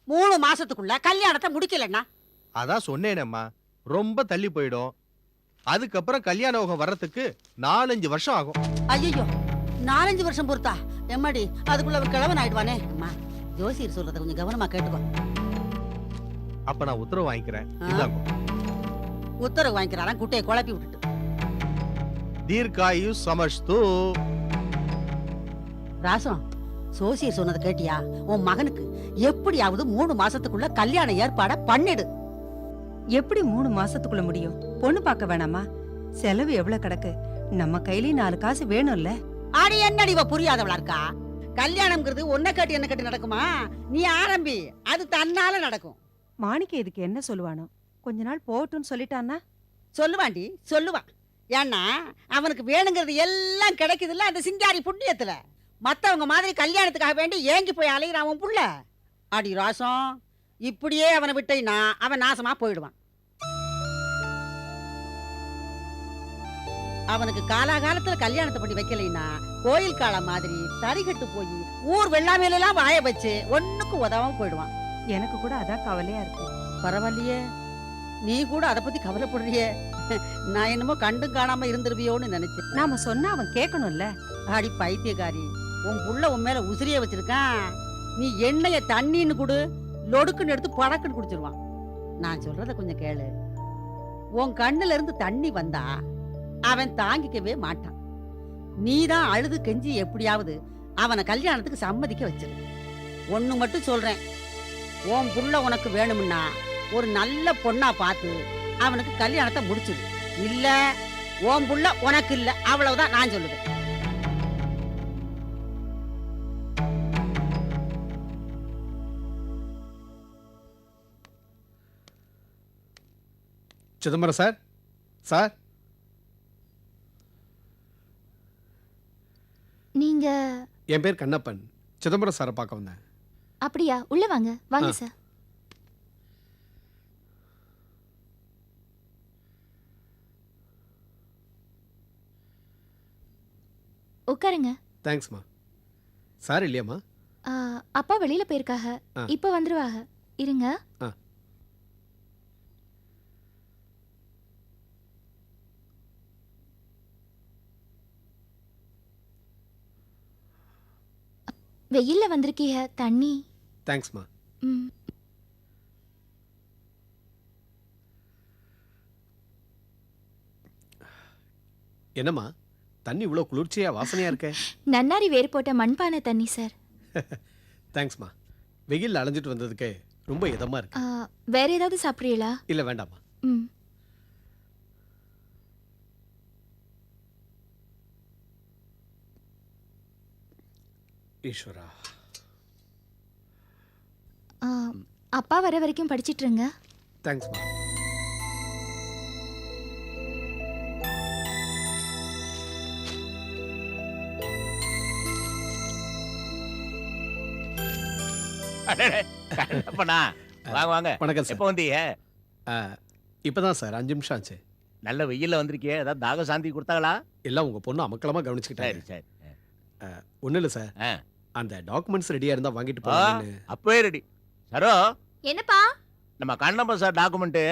3 மாசத்துக்குள்ள கல்யாணத்தை முடிக்கலன்னா? அதான் சொன்னேனேம்மா, ரொம்ப தள்ளி போயிடும். அதுக்கப்புறம் கல்யாண யோகம் வர்றதுக்கு 4-5 வருஷம் ஆகும். ஐயோ, 4-5 வருஷம் பொறுத்தா? எம்மாடி, அதுக்குள்ள அவர் கிழவன் ஆயிடுவானே. அம்மா, ஜோசியர் சொல்றத கொஞ்சம் கவனமா கேட்டுக்கோ. அப்ப நான் உத்தரவு வாங்கிக்கிறேன். இந்தாங்க. உத்தரவு வாங்கிக்கிறாராம், குட்டையை குழப்பி விட்டுட்டு. தீர்க்காயு சமஸ்து. ராசம், ஜோசியர் சொன்னதை கேட்டியா? உன் மகனுக்கு எப்படியாவது 3 மாசத்துக்குள்ள கல்யாண ஏற்பாட பண்ணிடு. எப்படி 3 மாசத்துக்குள்ள முடியும்? பொண்ணு பார்க்க வேணாமா? செலவு எவ்வளவு கிடக்கு? நம்ம கையிலயும் 4 காசு வேணும்ல. ஆடி என்னடி இவ புரியாதவளா இருக்கா? கல்யாணம்ங்கிறது ஒன்ன கட்டி என்ன கட்டி நடக்குமா? நீ ஆரம்பி, அது தன்னால நடக்கும். மாணிக்க இதுக்கு என்ன சொல்லுவானோ? கொஞ்ச நாள் போட்டுன்னு சொல்லிட்டான்னா? சொல்லுவாண்டி, சொல்லுவான். ஏன்னா அவனுக்கு வேணுங்கிறது எல்லாம் கிடைக்குதுல்ல அந்த சிங்காரி புண்ணியத்துல. மத்தவங்க மாதிரி கல்யாணத்துக்காக வேண்டி ஏங்கி போய் அலையிறான் அவன் புள்ள. அடி ராசம், இப்படியே அவனை விட்டேன்னா அவன் நாசமா போயிடுவான். அவனுக்கு காலாகாலத்துல கல்யாணத்தை பண்ணி வைக்கலைன்னா கோயில் காலம் மாதிரி தறிகட்டு போய் ஊர் வெள்ளாமையிலாம் வாய வச்சு ஒண்ணுக்கு உதவாம போயிடுவான். எனக்கு கூட அதான் கவலையா இருக்கு. பரவாயில்லையே, நீ கூட அதை பத்தி கவலைப்படுறியே. நான் என்னமோ கண்டும் காணாம இருந்துருவியோன்னு நினைச்சேன். நாம சொன்னா அவன் கேட்கணும்ல. அடி பைத்தியக்காரி, உன் புள்ள உன் மேல உசிரிய வச்சிருக்கான். நீ எண்ணெய தண்ணின்னு குடு, லொடுக்குன்னு எடுத்து பழக்குன்னு குடிச்சிருவான். நான் சொல்றத கொஞ்சம் கேளு. உன் கண்ணுல இருந்து தண்ணி வந்தா அவன் தாங்கிக்கவே மாட்டான். நீதான் அழுது கெஞ்சி எப்படியாவது அவனை கல்யாணத்துக்கு சம்மதிக்க வச்சிரு. ஒண்ணு மட்டும் சொல்றேன், உன் புள்ள உனக்கு வேணும்னா ஒரு நல்ல பொண்ணா பார்த்து அவனுக்கு கல்யாணத்தை முடிச்சிரு. இல்ல உன் புள்ள உனக்கு இல்ல, அவ்வளவுதான் நான் சொல்லுவேன். சிதம்பரம் சார், சார், நீங்க? என் பேர் கண்ணப்பன். சிதம்பரம் சாரை பார்க்க வந்தேன். அப்படியா? உள்ள வாங்க. வாங்க சார். உட்காருங்க. தேங்க்ஸ்மா. சார் இல்லையாம்மா? அப்பா வெளியில போயிருக்காக, இப்ப வந்துருவாங்க. இருங்க. வெயில்ல வந்திருக்கீங்க, தண்ணி. தேங்க்ஸ்மா. என்னம்மா தண்ணி இவ்வளோ குளிர்ச்சியா வாசனையா இருக்க? நன்னாரி வேறு போட்ட மண்பானை தண்ணி சார். தேங்க்ஸ்மா. வெயில் அலைஞ்சிட்டு வந்ததுக்கு ரொம்ப இதமா இருக்கு. வேற ஏதாவது சாப்பிடுறீங்களா? இல்ல வேண்டாமா. ஈஸ்வரா. அப்பா வர வரைக்கும் படிச்சிட்டு இருங்க. தேங்க்ஸ்மா. வாங்க வாங்க. வணக்கம் சார். எப்போ வந்தீங்க? இப்பதான் சார் 5 நிமிஷம் ஆச்சு. நல்ல வெயில்ல வந்திருக்கே, ஏதாவது தாக சாந்தி கொடுத்தாங்களா? எல்லாம் உங்க பொண்ணு அமக்கலமா கவனிச்சுக்கிட்டாங்க. சரி சரி. ஒண்ணு இல்ல சார், அந்த டாக்குமெண்ட்ஸ் ரெடியா இருந்தா வாங்கிட்டு போலாம்னு. அப்பவே ரெடி. சரோ, என்னப்பா? நம்ம கண்ணப்ப சார் டாக்குமெண்ட்.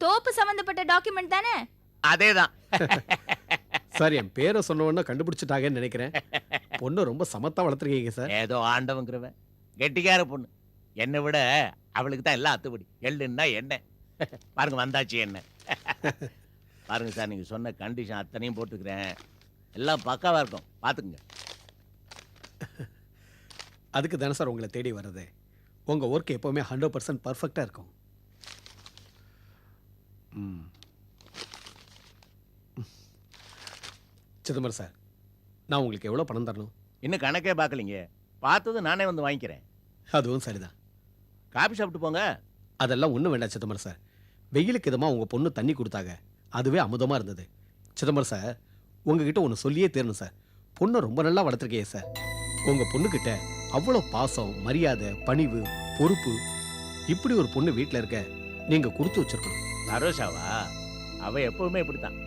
தோப்பு சம்பந்தப்பட்ட டாக்குமெண்ட் தானே? அதேதான். சார் என் பேரை சொன்ன உடனே கண்டுபிடிச்சிட்டாங்கன்னு நினைக்கிறேன். பொண்ணு ரொம்ப சமத்தா வளர்த்துருக்கீங்க சார். ஏதோ ஆண்டவங்கிறவன் கெட்டிக்கார பொண்ணு. என்னை விட அவளுக்கு தான் எல்லாம் அத்துப்படி. எள்ளுன்னா என்ன பாருங்க, வந்தாச்சு என்ன. பாருங்க சார், நீங்க சொன்ன கண்டிஷன் அத்தனையும் போட்டுக்கிறேன். எல்லாம் பக்காவா இருக்கும், பாத்துக்குங்க. அதுக்கு தானே சார் உங்களை தேடி வர்றது. உங்க ஒர்க் எப்பவுமே 100% பர்ஃபெக்டா இருக்கும். சிதம்பரம் சார், நான் உங்களுக்கு எவ்வளவு பணம் தரணும்? இன்னும் கணக்கே பார்க்கலீங்க. பார்த்தது நானே வந்து வாங்கிக்கிறேன். அதுவும் சரிதான். காபி சாப்பிட்டு போங்க. அதெல்லாம் ஒன்றும் வேண்டாம் சிதம்பரம் சார். வெயிலுக்கு இதமா உங்க பொண்ணு தண்ணி கொடுத்தாங்க, அதுவே அமுதமா இருந்தது. சிதம்பரம் சார், உங்ககிட்ட ஒன்று சொல்லியே தேரணும் சார். பொண்ணை ரொம்ப நல்லா வளர்த்துருக்கீங்க சார். உங்க பொண்ணுகிட்ட அவ்வளோ பாசம், மரியாதை, பணிவு, பொறுப்பு, இப்படி ஒரு பொண்ணு வீட்டில் இருக்க நீங்க கொடுத்து வச்சிருக்கணும். நரோஷாவா? அவ எப்பவுமே இப்படித்தான்.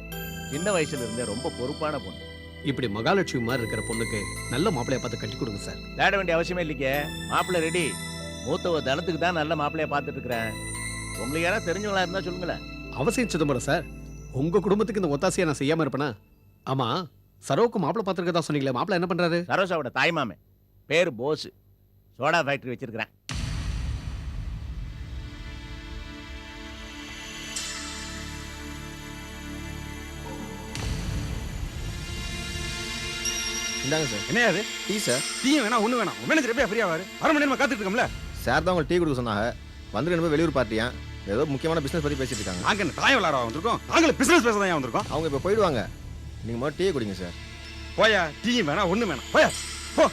சின்ன வயசுல இருந்தே ரொம்ப பொறுப்பான பொண்ணு. இப்படி மகாலட்சுமி மாதிரி இருக்கிற பொண்ணுக்கு நல்ல மாப்பிள்ளைய பார்த்து கட்டி கொடுங்க சார். தேட வேண்டிய அவசியமே இல்லைங்க. மாப்பிள்ளை ரெடி. மூத்தவ தனத்துக்கு தான் நல்ல மாப்பிள்ளைய பார்த்துட்டு இருக்கிறேன். உங்களுக்கு யாராவது தெரிஞ்சவங்களா இருந்தா சொல்லுங்களேன். அவசியம் சிதம்பரம் சார். உங்க குடும்பத்துக்கு இந்த ஒத்தாசையை நான் செய்யாம இருப்பேனா? ஆமா, சரோவுக்கு மாப்பிள்ளை பார்த்துருக்கதா சொன்னீங்களே, மாப்பிள்ளை என்ன பண்றாரு? சரோசாவோட தாய்மாமே, பேரு போஸ், சோடா ஃபேக்டரி வச்சிருக்கிறேன். இந்தாங்க சார். என்னையா அது? Tea sir. டீயும் வேணாம், ஒண்ணு வேணாம். மேனேஜர் எப்படியா ஃப்ரீ ஆவாரு? 1/2 மணி நேரமா காத்துட்டு இருக்கோம்ல. சார் தான் உங்களுக்கு டீ கொடுக்க சொன்னாங்க. வந்து ரெண்டு பேரும் வெளியூர் பார்ட்டியா, ஏதோ முக்கியமான பிசினஸ் பத்தி பேசிட்டு இருக்காங்க. நாங்க என்ன தாயம் விளையாட வந்திருக்கோம்? நாங்களே பிசினஸ் பேச தான் வந்திருக்கோம். அவங்க இப்ப போயிடுவாங்க. நீங்க முதல்ல டீ குடிங்க சார். போயா, டீயும் வேணாம், ஒண்ணு வேணாம். போயா, போ.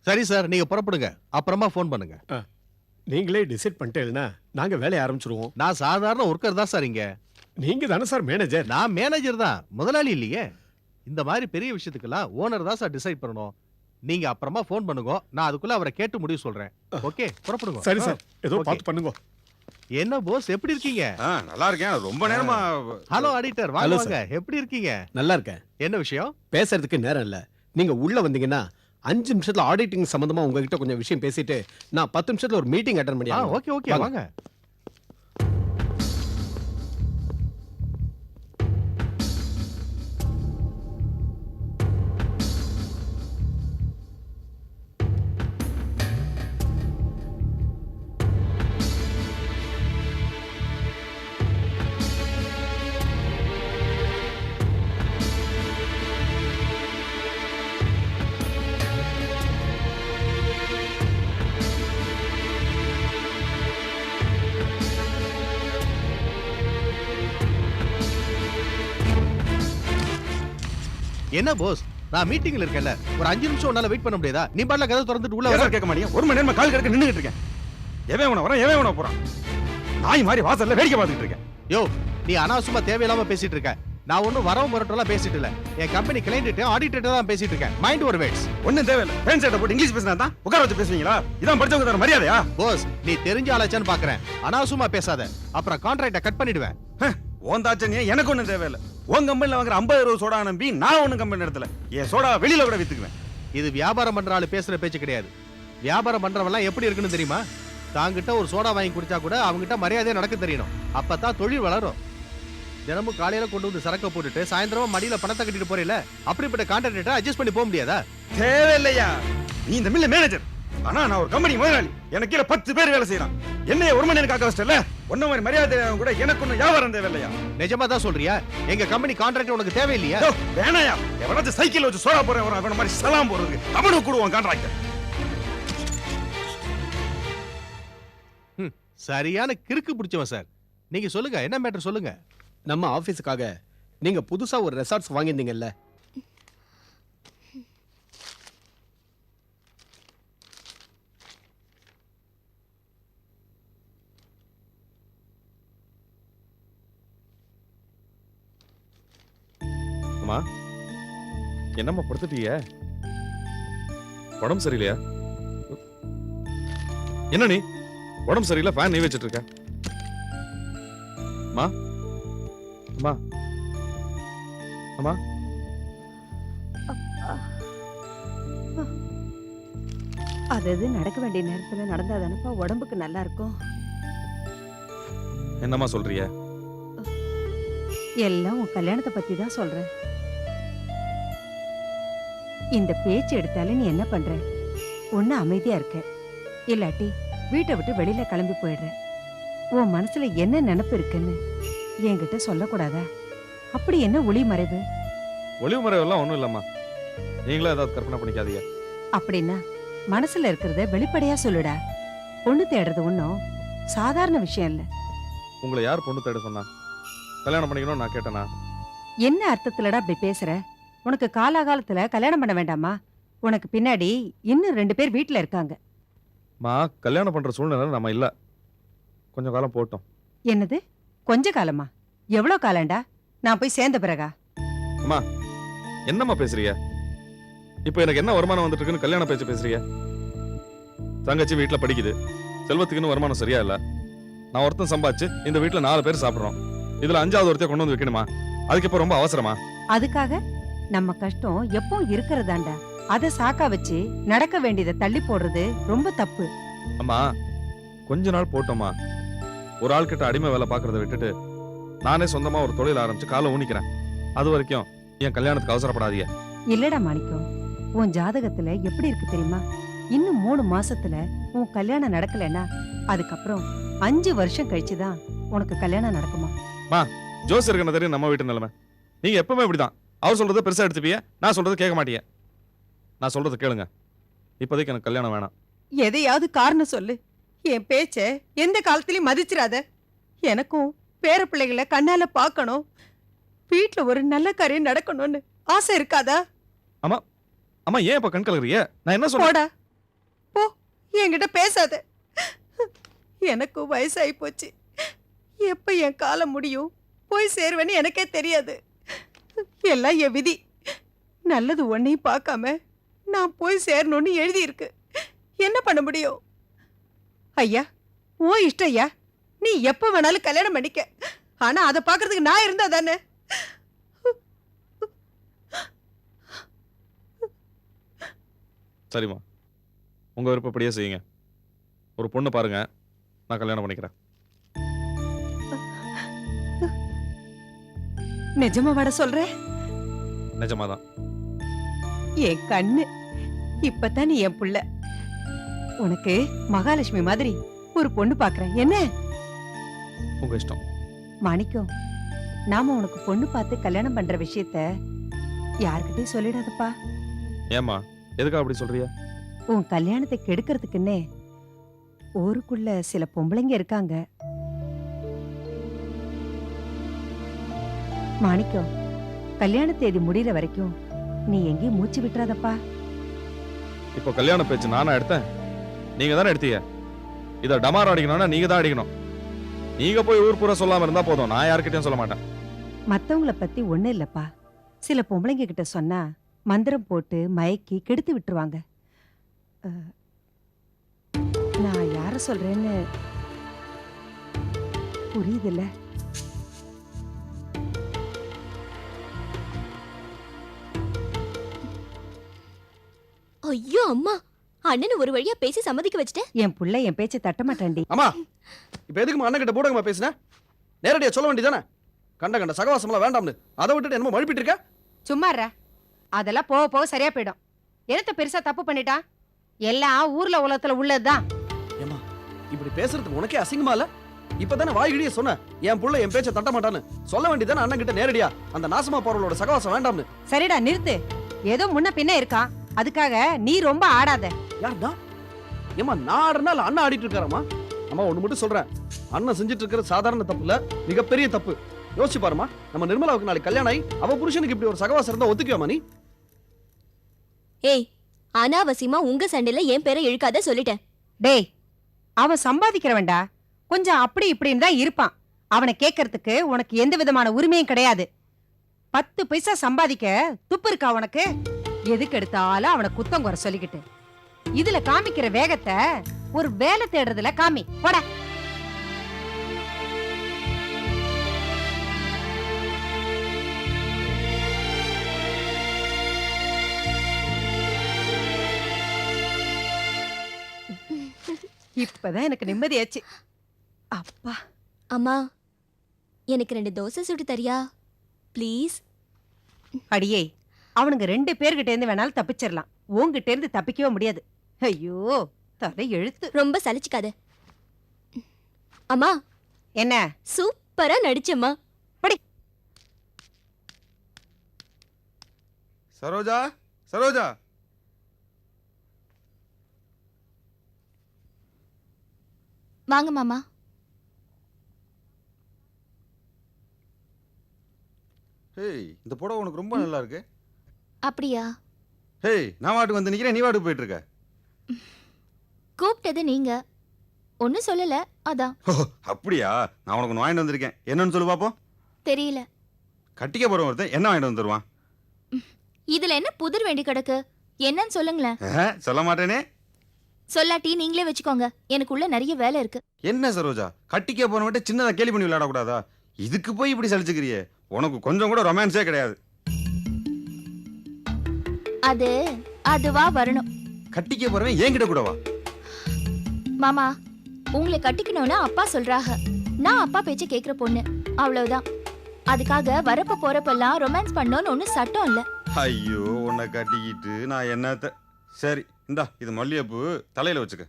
சரி சார், நீங்க புறப்படுங்க. அப்புறமா ஃபோன் பண்ணுங்க. நீங்களே டிசைட் பண்ணிட்டேன்னா நாங்க வேலையை ஆரம்பிச்சிருவோம். நான் சாதாரண ஒர்க்கர் தான் சார் இங்க. நீங்க தானே சார் மேனேஜர்? நான் மேனேஜர் தான், முதலாளி இல்லையே. இந்த மாதிரி பெரிய விஷயத்துக்கெல்லாம் ஓனர் தான் சார் டிசைட் பண்ணணும். நீங்க அப்புறமா ஃபோன் பண்ணுங்க. நான் அதுக்குள்ள அவரை கேட்டு முடிவு சொல்றேன். ஓகே, புறப்படுங்க. சரி சார், ஏதோ Okay. பார்த்து பண்ணுங்க. என்ன போஸ், எப்படி இருக்கீங்க? நல்லா இருக்கேன். ரொம்ப நேரமா. ஹலோ ஆடிட்டர், வாங்க Hello, வாங்க. எப்படி இருக்கீங்க? நல்லா இருக்கேன். என்ன விஷயம்? பேசுறதுக்கு நேரம் இல்ல. நீங்க உள்ள வந்தீங்கன்னா 5 நிமிஷத்துல ஆடிட்டிங் சம்பந்தமா உங்ககிட்ட கொஞ்சம் விஷயம் பேசிட்டு நான் 10 நிமிஷத்துல ஒரு மீட்டிங் அட்டெண்ட் பண்ணி ஆகணும். ஓகே ஓகே, வாங்க. என்ன போஸ், நான் மீட்டிங்ல இருக்கேன்ல, ஒரு 5 நிமிஷம் உன்னால வெயிட் பண்ண முடியாதா? நீ பாட்ல கதவு திறந்துட்டு உள்ள வர. சார் கேட்க மாட்டீங்க? 1 மணி நேரமா கால் கிடக்க நின்னுகிட்டு இருக்கேன். எவன் உன வரான், எவன் உன போறான்? நாய் மாதிரி வாசல்ல வேடிக்கை பார்த்துட்டு இருக்கேன். யோ, நீ அனாவசியமா தேவையில்லாம பேசிட்டு இருக்க. நான் ஒன்னும் வரவும் வரட்டெல்லாம் பேசிட்டு இல்ல. என் கம்பெனி கிளையன்ட் ஆடிட்டர் தான் பேசிட்டு இருக்கேன். மைண்ட் ஒரு வேர்ட்ஸ். ஒண்ணும் தேவையில்லை. பேன் சட்டை போட்டு இங்கிலீஷ் பேசினா தான் உட்கார வச்சு பேசுவீங்களா? இதான் படிச்சவங்க தர மரியாதையா? போஸ், நீ தெரிஞ்ச ஆளாச்சான்னு பாக்குறேன். அனாவசியமா பேசாத, அப்புறம் கான்ட்ராக்ட கட் பண்ணிடுவேன். உன் தாச்சனியா எனக்கு ஒண்ணும் தேவையில்லை. உன் கம்பெனில வாங்குற 50 ரூபா சோடா நம்பி நான் ஒண்ணும் கம்பெனி நடத்தல. என் சோடா வெளியில கூட வித்துக்குவேன். இது வியாபாரம் பண்ற ஆளு பேசுற பேச்சு கிடையாது. வியாபாரம் பண்றவெல்லாம் எப்படி இருக்குன்னு தெரியுமா? தாங்கிட்ட ஒரு சோடா வாங்கி குடிச்சா கூட அவங்ககிட்ட மரியாதையா நடக்க தெரியணும். அப்பதான் தொழில் வளரும். தினமும் காலையில கொண்டு வந்து சரக்க போட்டுட்டு சாயந்தரமா மடியில பணத்தை கட்டிட்டு போறீல, அப்படிப்பட்ட கான்ட்ராக்டரை அட்ஜஸ்ட் பண்ணி போக முடியாதா? தேவையில்லையா? நீ இந்த மில்ல மேனேஜர். ஆனா நான் ஒரு கம்பெனி முதலாளி. எனக்கு கீழ 10 பேர் வேலை செய்யறான். என்னைய 1 மணி நேரம் காக்க வச்சிட்டல. ஒன்ன மாதிரி மரியாதை கூட எனக்கு ஒன்னும் வியாபாரம் தேவையில்லையா? நிஜமா தான் சொல்றியா? எங்க கம்பெனி கான்ட்ராக்ட் உனக்கு தேவையில்லையா? வேணாயா? எவனாச்சும் சைக்கிள் வச்சு சோடா போறேன் அவன மாதிரி சலாம் போறதுக்கு அவனுக்கு கூடுவான் கான்ட்ராக்ட். சரியான கிறுக்கு பிடிச்சவன் சார். நீங்க சொல்லுங்க, என்ன மேட்டர் சொல்லுங்க. நம்ம ஆபீஸுக்காக நீங்க புதுசா ஒரு ரெசார்ட்ஸ் வாங்கியிருந்தீங்கல்ல, அம்மா, என்னம்மா படுத்துட்டீங்க? உடம்பு சரியில்லையா? என்ன நீ உடம்பு சரியில்லை, ஃபேன் நீ வச்சிட்டு இருக்க? அம்மா, அம்மா, அம்மா, அது நடக்க வேண்டிய நேரத்துல நடந்தாதானப்பா உடம்புக்கு நல்லா இருக்கும். என்னம்மா சொல்றீங்க? எல்லாம் உன் கல்யாணத்தை பத்தி தான் சொல்றேன். இந்த பேச்சு எடுத்தாலே நீ என்ன பண்ற? ஒண்ணு அமைதியா இருக்க, இல்லாட்டி வீட்டை விட்டு வெளியில கிளம்பி போயிடுற. உன் மனசுல என்ன நினைப்பு இருக்குன்னு என்கிட்ட சொல்லக்கூடாதா? அப்படி என்ன ஒளி மறைவு? ஒளிவு மறைவெல்லாம் ஒண்ணும் இல்லம்மா. நீங்களும் ஏதாவது கற்பனை பண்ணிக்காதீங்க. அப்படின்னா மனசுல இருக்கிறத வெளிப்படையா சொல்லுடா. பொண்ணு தேடுறது ஒன்னும் சாதாரண விஷயம் இல்ல. உங்களை யார் பொண்ணு தேட சொன்னா? கல்யாணம் பண்ணிக்கணும் நான் கேட்டேனா? என்ன அர்த்தத்துலடா அப்படி பேசுற? உனக்கு காலாகாலத்துல கல்யாணம் பண்ண வேண்டாமா? உனக்கு பின்னாடி இன்னும் 2 பேர் வீட்டுல இருக்காங்க. மா கல்யாணம் பண்ற சூழ்நிலை நம்ம இல்ல. கொஞ்சம் காலம் போட்டோம். என்னது கொஞ்ச காலமா? எவ்வளவு காலம்டா? நான் போய் சேர்ந்த பிறகா? என்னம்மா பேசுறீங்க? இப்போ எனக்கு என்ன வருமானம் வந்துட்டு இருக்குன்னு கல்யாண பேச்சு பேசுறீங்க? தங்கச்சி வீட்டுல படிக்குது, செல்வத்துக்குன்னு வருமானம் சரியா இல்ல. நான் ஒருத்தன் சம்பாதிச்சு இந்த வீட்டுல 4 பேர் சாப்பிடுறோம். இதுல 5வது ஒருத்தைய கொண்டு வந்து வைக்கணுமா? அதுக்கு இப்ப ரொம்ப அவசரமா? அதுக்காக நம்ம கஷ்டம் எப்போ இருக்கிறதாண்டா. அத சாக்கா வச்சு நடக்க வேண்டியதை தள்ளி போடுறது ரொம்ப தப்பு. அம்மா கொஞ்ச நாள் போட்டோமா. ஒரு ஆள் கிட்ட அடிமை வேலை பாக்குறத விட்டுட்டு நானே சொந்தமா ஒரு தொழில் ஆரம்பிச்சு காலை ஊனிக்கிறேன். அது வரைக்கும் என் கல்யாணத்துக்கு அவசரப்படாதீங்க. இல்லடா மாணிக்கம், உன் ஜாதகத்துல எப்படி இருக்கு தெரியுமா? இன்னும் 3 மாசத்துல உன் கல்யாணம் நடக்கலன்னா அதுக்கப்புறம் 5 வருஷம் கழிச்சுதான் உனக்கு கல்யாணம் நடக்குமா? ஜோசியருக்கு என்ன தெரியும் நம்ம வீட்டு நிலைமை? நீங்க எப்பவுமே இப்படிதான். அவர் சொல்றதை பெருசா எடுத்துப்பீங்க, நான் சொல்றதை கேட்க மாட்டீங்க. நான் சொல்றதை கேளுங்க. இப்போதைக்கு எனக்கு கல்யாணம் வேணாம். எதையாவது காரணம் சொல்லு. என் பேச்ச எந்த காலத்திலயும் மதிச்சிராத. எனக்கும் பேர பிள்ளைகளை கண்ணால பார்க்கணும், வீட்டுல ஒரு நல்ல காரியம் நடக்கணும்னு ஆசை இருக்காதா? அம்மா ஏன் இப்ப கண் கலக்குறீங்க? நான் என்ன சொல்றேன்? போடா போ, என்கிட்ட பேசாத. எனக்கும் வயசாகி போச்சு. எப்ப என் காலம் முடியும், போய் சேருவேன்னு எனக்கே தெரியாது. எல்லாம் என் விதி. நல்லது ஒன்னையும் பார்க்காம நான் போய் சேரணும்னு எழுதி இருக்கு. என்ன பண்ண முடியும்? ஐயா ஓ இஷ்டம் ஐயா, நீ எப்ப வேணாலும் கல்யாணம் பண்ணிக்க. ஆனா அதை பாக்குறதுக்கு நான் இருந்தா தானே. சரிம்மா, உங்க விருப்பப்படியே செய்யுங்க. ஒரு பொண்ணு பாருங்க, நான் கல்யாணம் பண்ணிக்கிறேன். நிஜமா வட சொல்ற? நிஜமாதான். என் கண்ணு, இப்பதான் நீ என் புள்ள. உனக்கு மகாலட்சுமி மாதிரி ஒரு பொண்ணு பாக்குறேன். என்ன உங்க இஷ்டம். மாணிக்கம், நாம உனக்கு பொண்ணு பார்த்து கல்யாணம் பண்ற விஷயத்த யார்கிட்டயும் சொல்லிடாதப்பா. ஏம்மா எதுக்கா அப்படி சொல்றியா? உன் கல்யாணத்தை கெடுக்கிறதுக்குன்னே ஊருக்குள்ள சில பொம்பளைங்க இருக்காங்க. மாணிக்கம், கல்யாண தேதி முடியற வரைக்கும் நீ எங்கேயும் மூச்சு விட்டுறாதப்பா. இப்போ கல்யாண பேச்சு நானா எடுத்தேன்? நீங்க தானே எடுத்தீங்க. இதை டமார் அடிக்கணும்னா நீங்க தான் அடிக்கணும். நீங்க போய் ஊர் பூரா சொல்லாம இருந்தா போதும், நான் யார்கிட்டயும் சொல்ல மாட்டேன். மத்தவங்கள பத்தி ஒண்ணு இல்லப்பா. சில பொம்பளைங்க கிட்ட சொன்னா மந்திரம் போட்டு மயக்கி கெடுத்து விட்டுருவாங்க. நான் யார சொல்றேன்னு புரியுதுல்ல? ஐயோ அம்மா, அண்ணனை ஒரு வழியா பேசி சம்மதிக்க வச்சுட்டேன். என் புள்ள என் பேச்ச தட்ட மாட்டான்டி. அம்மா இப்ப எதுக்கு அண்ணன் கிட்ட போடுங்கம்மா பேசுன? நேரடியா சொல்ல வேண்டியதானே? கண்ட சகவாசம்லாம் வேண்டாம்னு அதை விட்டுட்டு என்னமோ மழுப்பிட்டு இருக்க. சும்மாறா, அதெல்லாம் போக போக சரியா போயிடும். என்னத்த பெருசா தப்பு பண்ணிட்டா? எல்லாம் ஊர்ல உலகத்துல உள்ளதுதான். ஏமா இப்படி பேசுறதுக்கு உனக்கே அசிங்கமா இல்ல? இப்பதானே வாய்கிடியே சொன்ன என் புள்ள என் பேச்ச தட்ட மாட்டான்னு. சொல்ல வேண்டியதானே அண்ணன் கிட்ட நேரடியா அந்த நாசமா போறவளோட சகவாசம் வேண்டாம்னு. சரிடா நிறுத்து. ஏதோ முன்ன பின்ன இருக்கான், அதுக்காக நீ ரொம்ப ஆடாத. யாருடா? ஏமா நான் ஆடுறனால அண்ணன் ஆடிட்டு இருக்காரம்மா. அம்மா ஒண்ணு மட்டும் சொல்றேன், அண்ணன் செஞ்சுட்டு இருக்கிறது சாதாரண தப்பு இல்ல, மிகப்பெரிய தப்பு. யோசிச்சு பாருமா, நம்ம நிர்மலாவுக்கு நாளைக்கு கல்யாணம் ஆகி அவ புருஷனுக்கு இப்படி ஒரு சகவாசம் இருந்தா ஒத்துக்குவாமா நீ? ஏய், அனாவசியமா உங்க சண்டையில என் பேரை இழுக்காத சொல்லிட்டேன். டேய், அவன் சம்பாதிக்கிறவன்டா, கொஞ்சம் அப்படி இப்படின்னு தான் இருப்பான். அவனை கேட்கறதுக்கு உனக்கு எந்த விதமான உரிமையும் கிடையாது. 10 பைசா சம்பாதிக்க துப்பு இருக்கா உனக்கு? எதுக்கு எடுத்தாலும் அவனை குத்தம் குறை சொல்லிக்கிட்டு இதுல காமிக்கிற வேகத்தை ஒரு வேலை தேடுறதுல காமி. போட. இப்பதான் எனக்கு நிம்மதியாச்சு. அப்பா. அம்மா, எனக்கு 2 தோசை சுட்டு தரியா ப்ளீஸ்? அடியே, அவனுங்க 2 பேர்கிட்ட இருந்து வேணாலும் தப்பிச்சிடலாம், உன்கிட்ட இருந்து தப்பிக்கவே முடியாது. ஐயோ தலை எழுத்து. ரொம்ப சலிச்சுக்காத. அம்மா என்ன? சூப்பரா நடிச்சம்மா. சரோஜா, சரோஜா. வாங்க மாமா. ஏய், இந்த புடவை உனக்கு ரொம்ப நல்லா இருக்கு. அப்படியா? ஹேய், நான் வாட்டுக்கு வந்து நிக்கிறேன், நீ வாட்டுக்கு போயிட்டு இருக்க. கூப்பிட்டது நீங்க, ஒன்னும் சொல்லல, அதான். ஓ, அப்படியா? நான் உனக்கு ஒன்று வாங்கிட்டு வந்திருக்கேன். என்னன்னு சொல்லு பாப்போம். தெரியல. கட்டிக்க போற ஒருத்தன் என்ன வாங்கிட்டு வந்துருவான்? இதுல என்ன புதிர் வேண்டி கிடக்கு? என்னன்னு சொல்லுங்களேன். சொல்ல மாட்டேனே. சொல்லாட்டி நீங்களே வச்சுக்கோங்க, எனக்குள்ள நிறைய வேலை இருக்கு. என்ன சரோஜா, கட்டிக்க போறவன்ட்ட சின்னதா கேலி பண்ணி விளையாடக்கூடாதா? இதுக்கு போய் இப்படி சலிச்சுக்கிறியே? உனக்கு கொஞ்சம் கூட ரொமான்ஸே கிடையாது. அதுவா வரணும். கட்டிக்க போறவன் என்கிட்ட கூடவா? மாமா, உங்களை கட்டிக்கணும்னு அப்பா சொல்றாங்க. நான் அப்பா பேச்ச கேக்குற பொண்ணு, அவ்வளவுதான். அதுக்காக வரப்ப போறப்பெல்லாம் ரொமான்ஸ் பண்ணணும்னு ஒன்னும் சட்டம் இல்ல. ஐயோ, உன்னை கட்டிக்கிட்டு நான் என்னத்த. சரி, இந்தா இது மல்லிகைப்பூ, தலையில வச்சுக்க.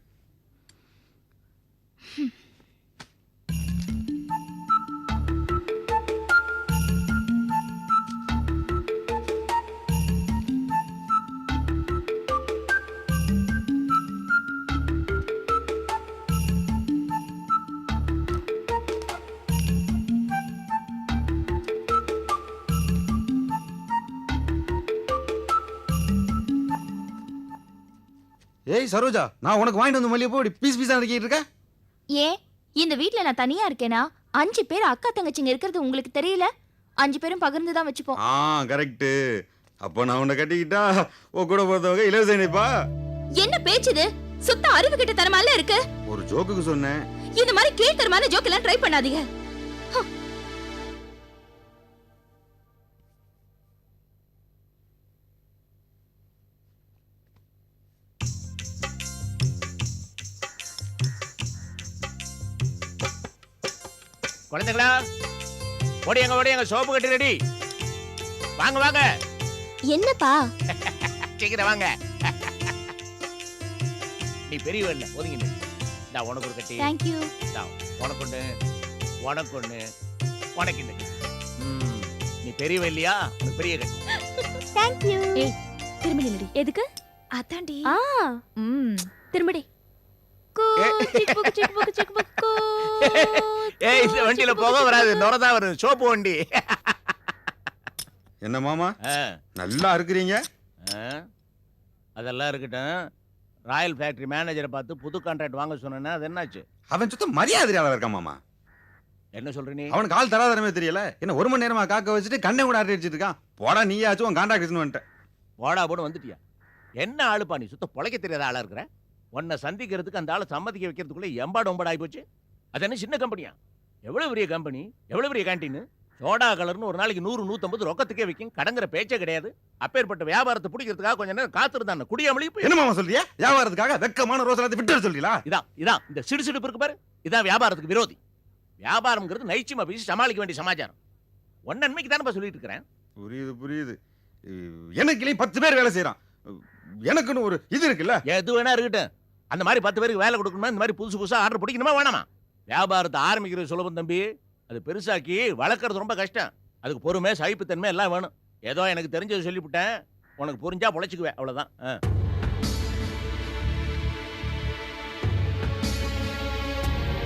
ஏய் சரோஜா, நான் உனக்கு வாங்கிட்டு வந்து மல்லிகைப்பூ பீஸ் பீஸா நறுக்கிட்டு இருக்க. ஏன் இந்த வீட்ல நான் தனியா இருக்கேனா? 5 பேர் அக்கா தங்கச்சிங்க இருக்கிறது உங்களுக்கு தெரியல? 5 பேரும் பகிர்ந்து தான் வச்சுப்போம். கரெக்ட். அப்ப நான் உன்னை கட்டிக்கிட்டா உன் கூட போறதவங்க இலவச இணைப்பா. என்ன பேச்சுது? சுத்த அறிவு கிட்ட தரமால இருக்கு. ஒரு ஜோக்குக்கு சொன்னேன். இந்த மாதிரி கேட்டறமான ஜோக் எல்லாம் ட்ரை பண்ணாதீங்க. குழந்தைங்களா, ஓடியாங்க, சோப்பு கட்டி ரெடி. வாங்க. என்னப்பா? சீக்கிரம் வாங்க. நீ பெரியவ இல்ல, ஒதுங்கி நில்லு. இந்தா உனக்கு ஒரு கட்டி. Thank you. இந்தா உனக்கு ஒண்ணு, உனக்கு இந்த கட்டி. நீ பெரியவ இல்லையா? உனக்கு பெரிய கட்டி. Thank you. ஏய், திரும்பி நில்லடி. எதுக்கு? அதான்டி. திரும்படி. ஏய், இந்த வண்டியில போக வராது, நொறதான் வரும். சோப்பு வண்டி. என்ன மாமா, நல்லா இருக்கிறீங்க. அதெல்லாம் இருக்கட்டும். ராயல் ஃபேக்டரி மேனேஜரை பார்த்து புது கான்ட்ராக்ட் வாங்க சொன்னா அது என்னாச்சு? அவன் சுத்தம் மரியாதையாளர் இருக்கான் மாமா. என்ன சொல்ற நீ? அவனுக்கு ஆள் தராதரமே தெரியல. என்ன 1 மணி நேரமா காக்க வச்சுட்டு கண்ணை கூட ஆட்டி அடிச்சிட்டு இருக்கான். போடா நீயாச்சும் உன் கான்ட்ராக்ட் வந்துட்ட. போடா போட வந்துட்டியா? என்ன ஆளுப்பா நீ? சுத்த பொழைக்க தெரியாத ஆளா இருக்கிற. உன்னை சந்திக்கிறதுக்கு அந்த ஆளை சம்மதிக்க வைக்கிறதுக்குள்ள எம்பாடு ஒம்பாடு ஆகி போச்சு. அது என்ன சின்ன கம்பெனியா? எவ்வளவு பெரிய கம்பெனி, எவ்வளவு பெரிய கேண்டீன். சோடா கலர்னு ஒரு நாளைக்கு 100 150 ரொக்கத்துக்கே விற்கும். கடங்கிற பேச்சே கிடையாது. அப்பேற்பட்ட வியாபாரத்தை பிடிக்கிறதுக்காக கொஞ்ச நேரம் காத்திருந்தான் குடியாமலி. என்ன மாமா சொல்றியா? வியாபாரத்துக்காக வெக்கமான ரோசனத்தை விட்டு சொல்றீங்களா? இதான் இந்த சிடுசிடுப்பு இருக்கு பாரு, இதான் வியாபாரத்துக்கு விரோதி. வியாபாரம்ங்கிறது நைச்சிமா பேசி சமாளிக்க வேண்டிய சமாச்சாரம். ஒன்னன்மைக்கு தானே சொல்லிட்டு இருக்கிறேன். புரியுது. எனக்கு 10 பேர் வேலை செய்யறான். எனக்குன்னு ஒரு இது இருக்குல்ல. எது வேணா இருக்கட்டும். அந்த மாதிரி 10 பேருக்கு வேலை கொடுக்கணுமா? இந்த மாதிரி புதுசா ஆர்டர் பிடிக்கணுமா வேணாமா? வியாபாரத்தை ஆரம்பிக்கிறது சுலபம் தம்பி. அது பெருசாக்கி வளர்க்கறது ரொம்ப கஷ்டம். அதுக்கு பொறுமை, சகிப்புத்தன்மை எல்லாம் வேணும். ஏதோ எனக்கு தெரிஞ்சதை சொல்லிவிட்டேன். உனக்கு புரிஞ்சா பொழைச்சுக்குவேன், அவ்வளவுதான்.